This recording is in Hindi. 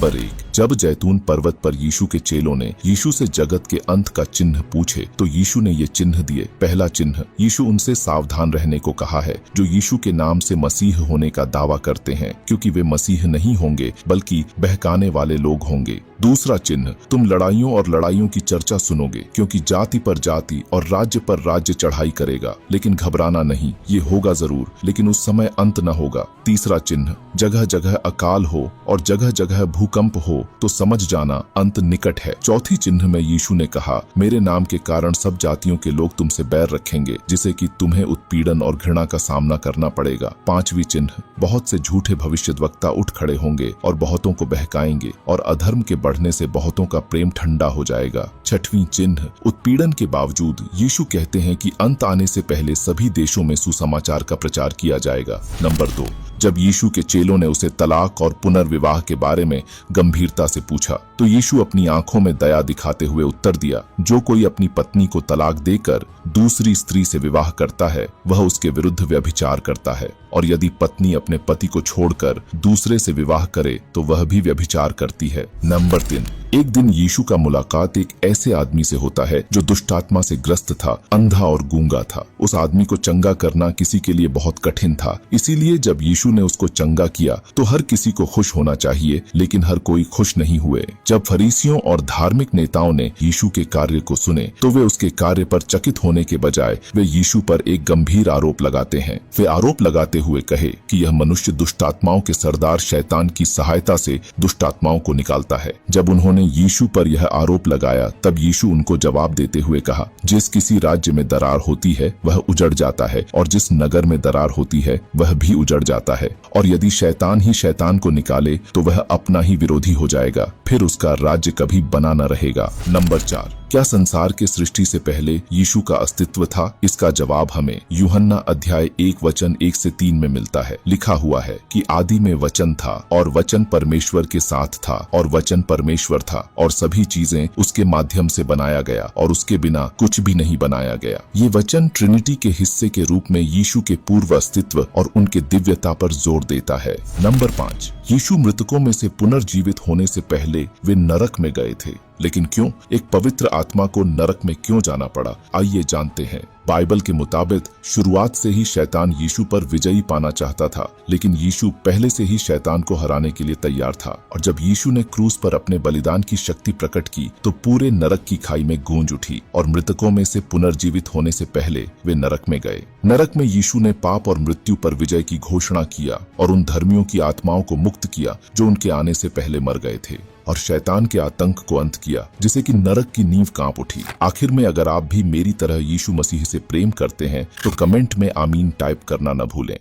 नंबर 1, जब जैतून पर्वत पर यीशु के चेलों ने यीशु से जगत के अंत का चिन्ह पूछे तो यीशु ने ये चिन्ह दिए। पहला चिन्ह, यीशु उनसे सावधान रहने को कहा है जो यीशु के नाम से मसीह होने का दावा करते हैं, क्योंकि वे मसीह नहीं होंगे बल्कि बहकाने वाले लोग होंगे। दूसरा चिन्ह, तुम लड़ाइयों और लड़ाइयों की चर्चा सुनोगे, क्योंकि जाति पर जाति और राज्य पर राज्य चढ़ाई करेगा, लेकिन घबराना नहीं, ये होगा जरूर, लेकिन उस समय अंत न होगा। तीसरा चिन्ह, जगह जगह अकाल हो और जगह जगह भूकंप हो तो समझ जाना अंत निकट है। चौथी चिन्ह में यीशु ने कहा, मेरे नाम के कारण सब जातियों के लोग तुमसे बैर रखेंगे, जिसे कि तुम्हें उत्पीड़न और घृणा का सामना करना पड़ेगा। पांचवी चिन्ह, बहुत से झूठे भविष्यद्वक्ता उठ खड़े होंगे और बहुतों को बहकाएंगे और अधर्म के बढ़ने से बहुतों का प्रेम ठंडा हो जाएगा। छठवीं चिन्ह, उत्पीड़न के बावजूद यीशु कहते हैं कि अंत आने से पहले सभी देशों में सुसमाचार का प्रचार किया जाएगा। नंबर 2, जब यीशु के चेलों ने उसे तलाक और पुनर्विवाह के बारे में गंभीरता से पूछा तो यीशु अपनी आंखों में दया दिखाते हुए उत्तर दिया, जो कोई अपनी पत्नी को तलाक देकर दूसरी स्त्री से विवाह करता है वह उसके विरुद्ध व्यभिचार करता है, और यदि पत्नी अपने पति को छोड़कर दूसरे से विवाह करे तो वह भी व्यभिचार करती है। नंबर 3, एक दिन यीशु का मुलाकात एक ऐसे आदमी से होता है जो दुष्टात्मा से ग्रस्त था, अंधा और गूंगा था। उस आदमी को चंगा करना किसी के लिए बहुत कठिन था, इसीलिए जब यीशु ने उसको चंगा किया तो हर किसी को खुश होना चाहिए, लेकिन हर कोई खुश नहीं हुए। जब फरीसियों और धार्मिक नेताओं ने यीशु के कार्य को सुने तो वे उसके कार्य पर चकित होने के बजाय वे यीशु पर एक गंभीर आरोप लगाते हैं। वे आरोप लगाते हुए कहे कि यह मनुष्य दुष्टात्माओं के सरदार शैतान की सहायता से दुष्टात्माओं को निकालता है। जब उन्होंने यीशु पर यह आरोप लगाया तब यीशु उनको जवाब देते हुए कहा, जिस किसी राज्य में दरार होती है वह उजड़ जाता है, और जिस नगर में दरार होती है वह भी उजड़ जाता है, और यदि शैतान ही शैतान को निकाले तो वह अपना ही विरोधी हो जाएगा, फिर उसका राज्य कभी बना न रहेगा। नंबर 4, क्या संसार के सृष्टि से पहले यीशु का अस्तित्व था? इसका जवाब हमें यूहन्ना अध्याय 1 वचन 1 से 3 में मिलता है। लिखा हुआ है कि आदि में वचन था और वचन परमेश्वर के साथ था और वचन परमेश्वर था, और सभी चीजें उसके माध्यम से बनाया गया और उसके बिना कुछ भी नहीं बनाया गया। ये वचन ट्रिनिटी के हिस्से के रूप में यीशु के पूर्व अस्तित्व और उनके दिव्यता पर जोर देता है। नंबर 5, यीशु मृतकों में से पुनर्जीवित होने से पहले वे नरक में गए थे, लेकिन क्यों? एक पवित्र आत्मा को नरक में क्यों जाना पड़ा? आइए जानते हैं। बाइबल के मुताबिक शुरुआत से ही शैतान यीशु पर विजयी पाना चाहता था, लेकिन यीशु पहले से ही शैतान को हराने के लिए तैयार था, और जब यीशु ने क्रूस पर अपने बलिदान की शक्ति प्रकट की तो पूरे नरक की खाई में गूंज उठी, और मृतकों में से पुनर्जीवित होने से पहले वे नरक में गए। नरक में यीशु ने पाप और मृत्यु पर विजय की घोषणा किया और उन धर्मियों की आत्माओं को मुक्त किया जो उनके आने से पहले मर गए थे, और शैतान के आतंक को अंत किया, जिसे कि नरक की नींव कांप उठी। आखिर में अगर आप भी मेरी तरह यीशु मसीह से प्रेम करते हैं तो कमेंट में आमीन टाइप करना न भूलें।